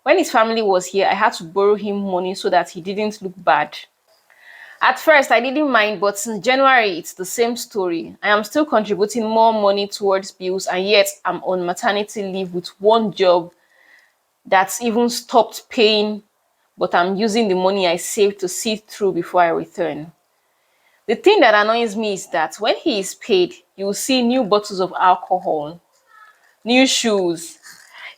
When his family was here, I had to borrow him money so that he didn't look bad. At first, I didn't mind, but since January, it's the same story. I am still contributing more money towards bills, and yet I'm on maternity leave with one job that's even stopped paying, but I'm using the money I saved to see it through before I return. The thing that annoys me is that when he is paid, you will see new bottles of alcohol, new shoes.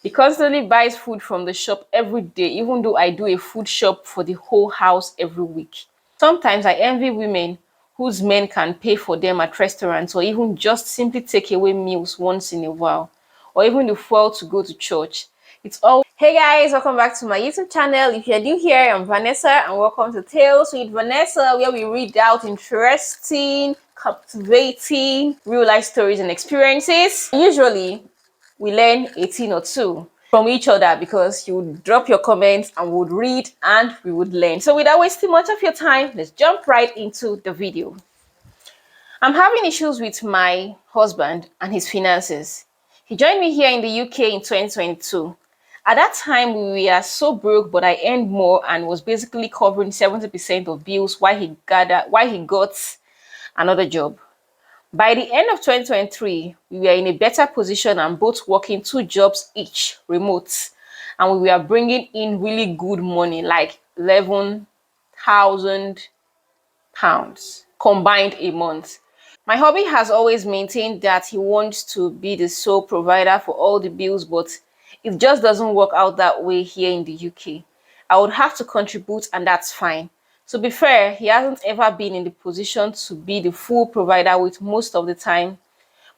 He constantly buys food from the shop every day, even though I do a food shop for the whole house every week. Sometimes I envy women whose men can pay for them at restaurants or even just simply take away meals once in a while, or even the fuel to go to church. It's all Hey guys, welcome back to my YouTube channel. If you're new here, I'm Vanessa and welcome to Tales with Vanessa, where we read out interesting, captivating, real life stories and experiences. Usually, we learn a thing or two from each other because you would drop your comments and would read and we would learn. So without wasting much of your time, let's jump right into the video. I'm having issues with my husband and his finances. He joined me here in the UK in 2022. At that time, we were so broke, but I earned more and was basically covering 70% of bills while he got another job. By the end of 2023, we were in a better position and both working two jobs each, remote. And we were bringing in really good money, like 11,000 pounds combined a month. My hubby has always maintained that he wants to be the sole provider for all the bills, but it just doesn't work out that way here in the UK. I would have to contribute, and that's fine. To be fair, he hasn't ever been in the position to be the full provider, with most of the time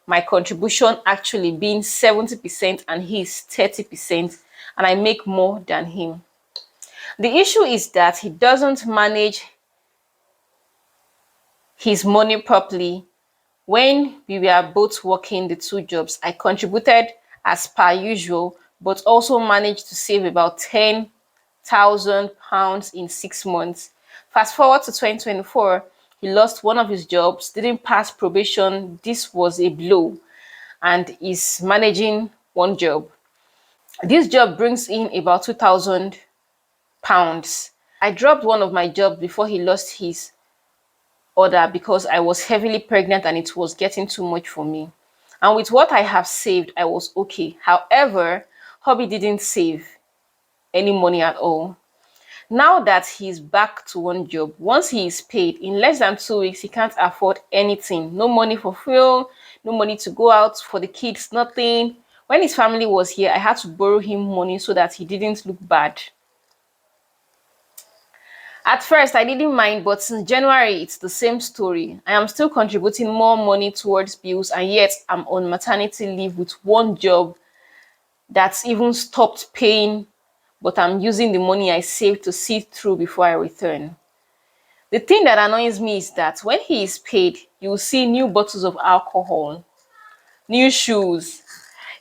my contribution actually being 70% and he's 30%, and I make more than him. The issue is that he doesn't manage his money properly. When we were both working the two jobs, I contributed as per usual, but also managed to save about 10,000 pounds in 6 months. Fast forward to 2024, he lost one of his jobs, didn't pass probation. This was a blow, and is managing one job. This job brings in about 2,000 pounds. I dropped one of my jobs before he lost his other because I was heavily pregnant and it was getting too much for me. And with what I have saved, I was okay. However, hubby didn't save any money at all. Now that he's back to one job, once he is paid, in less than 2 weeks, he can't afford anything. No money for fuel, no money to go out for the kids, nothing. When his family was here, I had to borrow him money so that he didn't look bad. At first, I didn't mind, but since January, it's the same story. I am still contributing more money towards bills, and yet I'm on maternity leave with one job that's even stopped paying, but I'm using the money I saved to see it through before I return. The thing that annoys me is that when he is paid, you will see new bottles of alcohol, new shoes.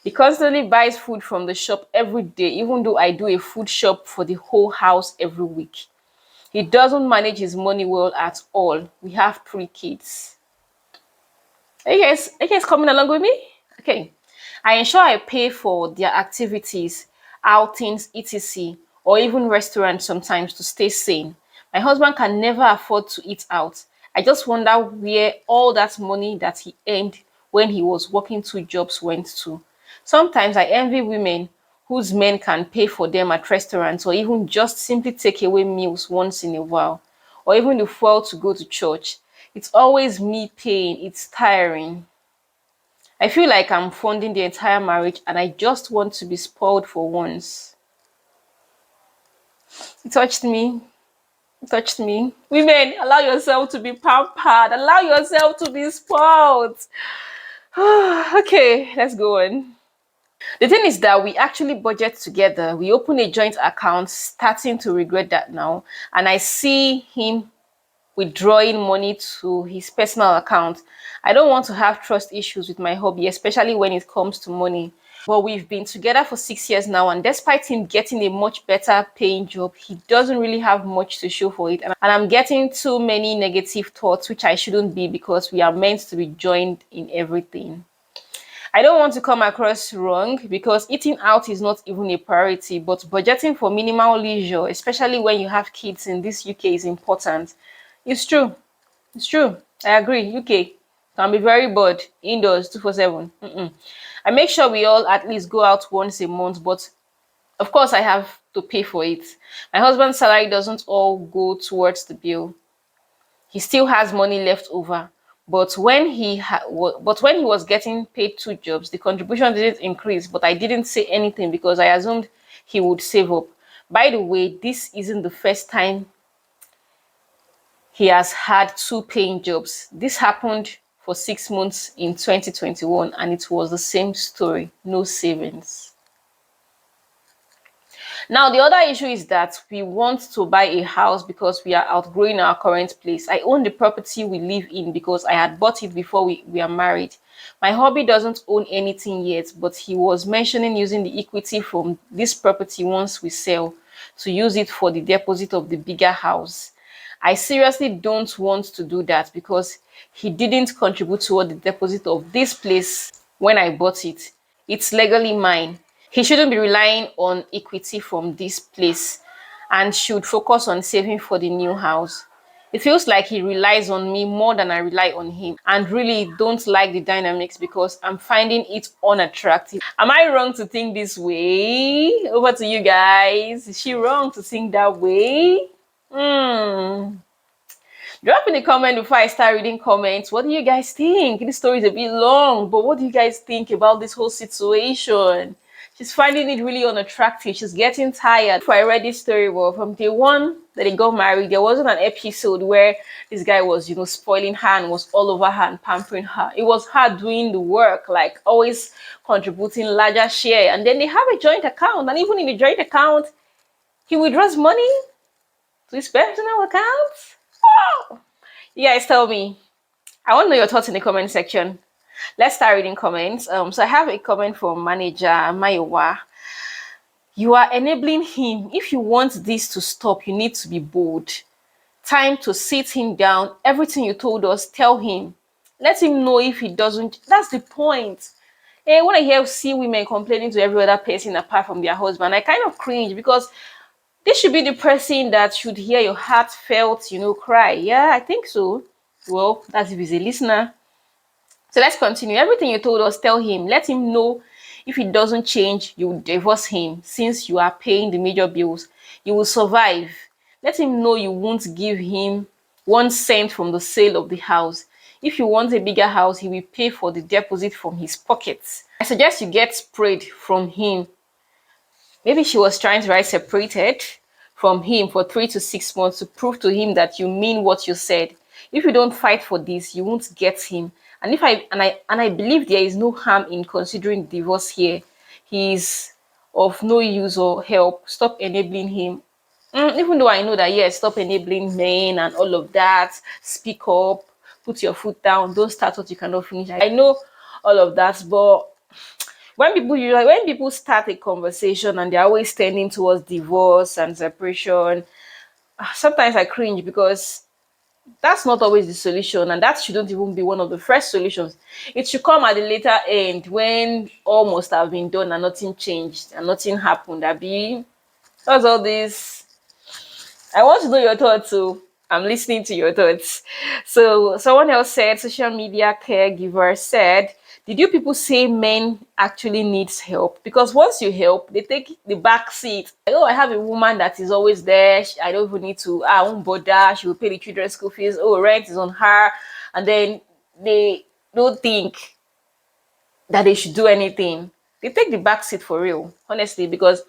He constantly buys food from the shop every day, even though I do a food shop for the whole house every week. He doesn't manage his money well at all. We have 3 kids. Are you guys coming along with me? Okay. I ensure I pay for their activities, outings, etc., or even restaurants sometimes to stay sane. My husband can never afford to eat out. I just wonder where all that money that he earned when he was working 2 jobs went to. Sometimes I envy women whose men can pay for them at restaurants or even just simply take away meals once in a while, or even the fuel to go to church. It's always me paying. It's tiring. I feel like I'm funding the entire marriage and I just want to be spoiled for once. It touched me. It touched me. Women, allow yourself to be pampered. Allow yourself to be spoiled. Okay, let's go on. The thing is that we actually budget together. We open a joint account, starting to regret that now. And I see him withdrawing money to his personal account. I don't want to have trust issues with my hubby, especially when it comes to money. But we've been together for 6 years now, and despite him getting a much better paying job, he doesn't really have much to show for it. And I'm getting too many negative thoughts, which I shouldn't be, because we are meant to be joined in everything. I don't want to come across wrong because eating out is not even a priority, but budgeting for minimal leisure, especially when you have kids in this UK, is important. It's true. It's true. I agree. UK can be very bored indoors 247. I make sure we all at least go out once a month, but of course I have to pay for it. My husband's salary doesn't all go towards the bill. He still has money left over. But when he was getting paid two jobs, the contribution didn't increase. But I didn't say anything because I assumed he would save up. By the way, this isn't the first time he has had two paying jobs. This happened for 6 months in 2021, and it was the same story: no savings. Now, the other issue is that we want to buy a house because we are outgrowing our current place. I own the property we live in because I had bought it before we are married. My hubby doesn't own anything yet, but he was mentioning using the equity from this property once we sell to use it for the deposit of the bigger house. I seriously don't want to do that because he didn't contribute toward the deposit of this place when I bought it. It's legally mine. He shouldn't be relying on equity from this place and should focus on saving for the new house. It feels like he relies on me more than I rely on him, and really don't like the dynamics because I'm finding it unattractive. Am I wrong to think this way? Over to you guys. Is she wrong to think that way? Drop in the comment before I start reading comments. What do you guys think? This story is a bit long, but what do you guys think about this whole situation? She's finding it really unattractive. She's getting tired. Before I read this story, well, from day one that they got married, there wasn't an episode where this guy was, spoiling her and was all over her and pampering her. It was her doing the work, like always contributing larger share. And then they have a joint account, and even in the joint account, he withdraws money to his personal account. Oh, you guys tell me. I want to know your thoughts in the comment section. Let's start reading comments. So I have a comment from manager Mayowa. You are enabling him. If you want this to stop, you need to be bold. Time to sit him down. Everything you told us, tell him. Let him know if he doesn't. That's the point. Hey, when I see women complaining to every other person apart from their husband, I kind of cringe because this should be the person that should hear your heartfelt, cry. Yeah, I think so. Well, that's if he's a listener. So let's continue. Everything you told us, tell him. Let him know if he doesn't change, you will divorce him since you are paying the major bills. You will survive. Let him know you won't give him 1 cent from the sale of the house. If you want a bigger house, he will pay for the deposit from his pockets. I suggest you get sprayed from him. Maybe she was trying to write separated from him for 3 to 6 months to prove to him that you mean what you said. If you don't fight for this, you won't get him. And I believe there is no harm in considering divorce here. He's of no use or help. Stop enabling him. Even though I know that, yes, stop enabling men and all of that. Speak up, put your foot down, don't start what you cannot finish. I know all of that, but when people start a conversation and they're always tending towards divorce and separation, sometimes I cringe because that's not always the solution, and that shouldn't even be one of the first solutions. It should come at the later end when all must have been done and nothing changed and nothing happened. That's all this. I want to know your thoughts, so I'm listening to your thoughts. So someone else said, social media caregiver said, did you people say men actually needs help? Because once you help, they take the back seat. Like, oh, I have a woman that is always there. I don't even need to, I won't bother. She will pay the children's school fees. Oh, rent is on her. And then they don't think that they should do anything. They take the back seat for real, honestly, because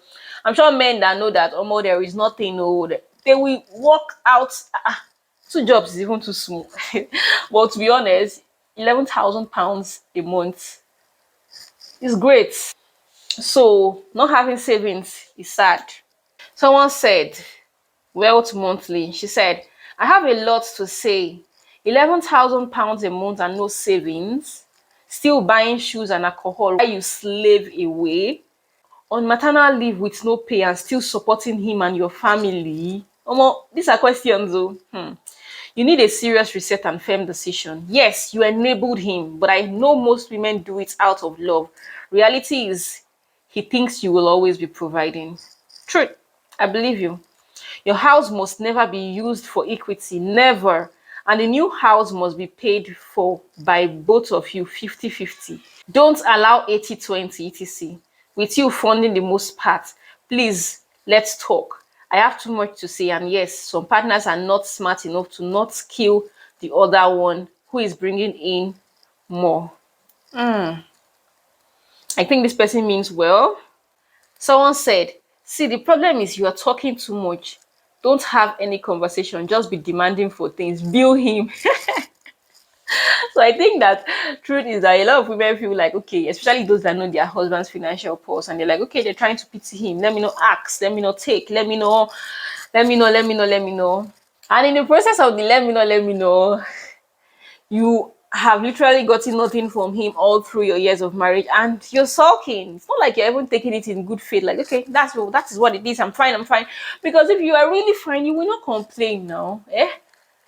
I'm sure men that know that, oh, there is nothing, no, they will walk out. Two jobs is even too small. But to be honest, £11,000 a month is great. So not having savings is sad. Someone said, Wealth Monthly, she said, I have a lot to say. £11,000 a month and no savings, still buying shoes and alcohol while you slave away, on maternal leave with no pay and still supporting him and your family. These are questions though. You need a serious reset and firm decision. Yes, you enabled him, but I know most women do it out of love. Reality is, he thinks you will always be providing. Truth, I believe you. Your house must never be used for equity, never. And the new house must be paid for by both of you 50-50. Don't allow 80-20 etc. With you funding the most part. Please, let's talk. I have too much to say, and yes, some partners are not smart enough to not kill the other one who is bringing in more. I think this person means well. Someone said, see, the problem is you are talking too much. Don't have any conversation, just be demanding for things. Bill him. So I think that truth is that a lot of women feel like, okay, especially those that know their husband's financial pulse, and they're like, okay, they're trying to pity him. Let me not ask, let me not take, let me know, let me know, let me know, let me know. And in the process of the let me know, you have literally gotten nothing from him all through your years of marriage, and you're sulking. It's not like you're even taking it in good faith, like, okay, that is what it is. I'm fine, I'm fine. Because if you are really fine, you will not complain now.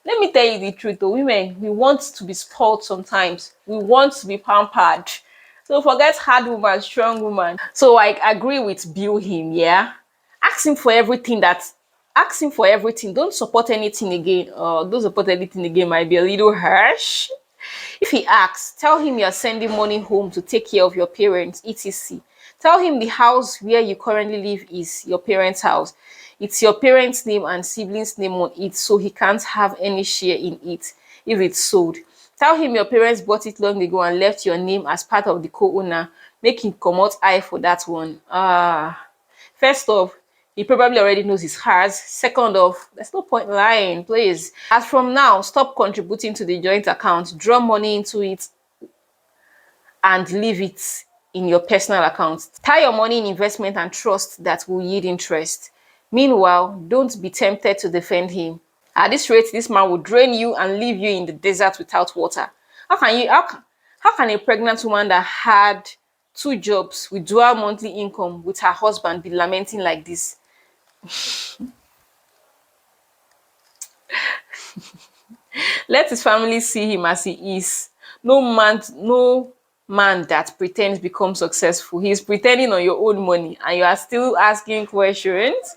Let me tell you the truth, though, women, we want to be spoiled sometimes. We want to be pampered. So forget hard woman, strong woman. So I agree with Bill him, yeah. Ask him for everything that ask him for everything. Don't support anything again. Don't support anything again might be a little harsh. If he asks, tell him you're sending money home to take care of your parents, etc. Tell him the house where you currently live is your parents' house. It's your parents' name and siblings' name on it, so he can't have any share in it if it's sold. Tell him your parents bought it long ago and left your name as part of the co-owner. Make him come out eye for that one. First off, he probably already knows his hers. Second off, there's no point lying, please. As from now, stop contributing to the joint account, draw money into it, and leave it in your personal account. Tie your money in investment and trust that will yield interest. Meanwhile, don't be tempted to defend him. At this rate, this man will drain you and leave you in the desert without water. How can a pregnant woman that had two jobs with dual monthly income with her husband be lamenting like this? Let his family see him as he is. No man that pretends become successful. He is pretending on your own money and you are still asking questions.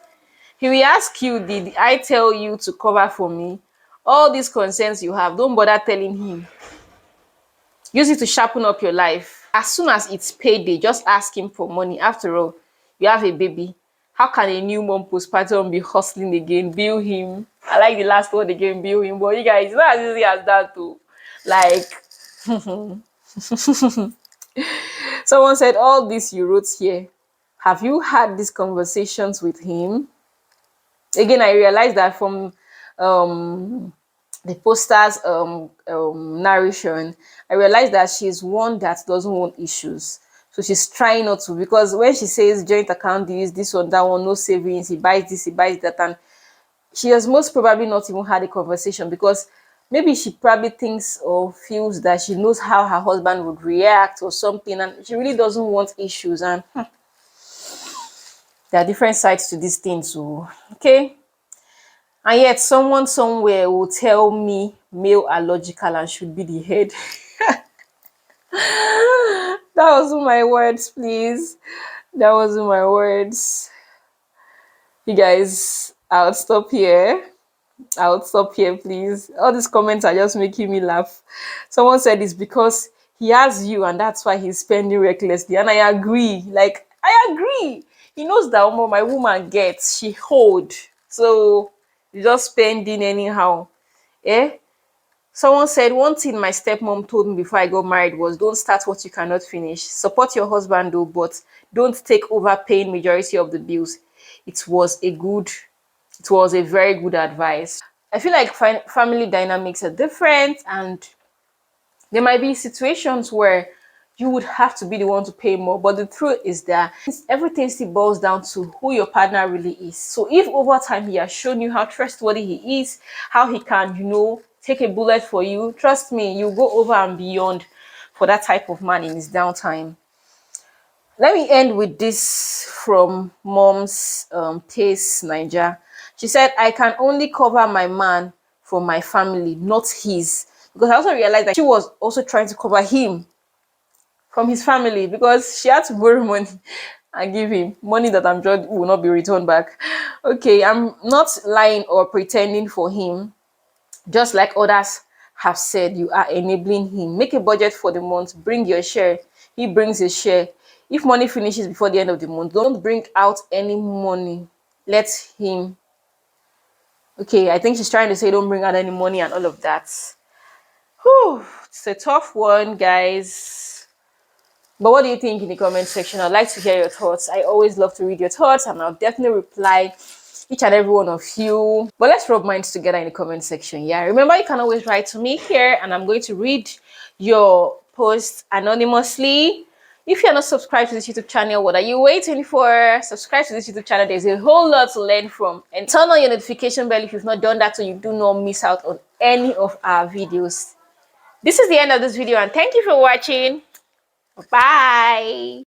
He will ask you, did I tell you to cover for me? All these concerns you have, don't bother telling him. Use it to sharpen up your life. As soon as it's payday, just ask him for money. After all, you have a baby. How can a new mom postpartum be hustling again? Bill him. I like the last word again, bill him. But you guys, it's not as easy as that too. Like, someone said, all this you wrote here. Have you had these conversations with him? Again, I realized that from um the poster's narration, I realized that she's one that doesn't want issues. So she's trying not to, because when she says joint account this one, that one, no savings, he buys this, he buys that, and she has most probably not even had a conversation, because maybe she probably thinks or feels that she knows how her husband would react or something, and she really doesn't want issues. And there are different sides to these things. So, okay. And yet someone somewhere will tell me male are logical and should be the head. That wasn't my words, please. That wasn't my words. You guys, I'll stop here, please. All these comments are just making me laugh. Someone said it's because he has you and that's why he's spending recklessly. And I agree. Like, I agree. He knows that what my woman gets, she hold. So he's just spending anyhow. Eh? Someone said, one thing my stepmom told me before I got married was, don't start what you cannot finish. Support your husband though, but don't take over paying majority of the bills. It was a good, it was a very good advice. I feel like family dynamics are different, and there might be situations where you would have to be the one to pay more. But the truth is that everything still boils down to who your partner really is. So if over time he has shown you how trustworthy he is, how he can, take a bullet for you, trust me, you go over and beyond for that type of man in his downtime. Let me end with this from Mom's Pace Niger. She said, I can only cover my man from my family, not his. Because I also realized that she was also trying to cover him from his family because she had to borrow money and give him money that I'm sure will not be returned back. Okay, I'm not lying or pretending for him. Just like others have said, you are enabling him. Make a budget for the month, bring your share. He brings his share. If money finishes before the end of the month, don't bring out any money. Let him. Okay, I think she's trying to say don't bring out any money and all of that. Whew, it's a tough one, guys. But what do you think in the comment section? I'd like to hear your thoughts. I always love to read your thoughts and I'll definitely reply each and every one of you. But let's rub minds together in the comment section. Yeah, remember you can always write to me here and I'm going to read your post anonymously. If you're not subscribed to this YouTube channel, what are you waiting for? Subscribe to this YouTube channel. There's a whole lot to learn from. And turn on your notification bell if you've not done that so you do not miss out on any of our videos. This is the end of this video and thank you for watching. Bye.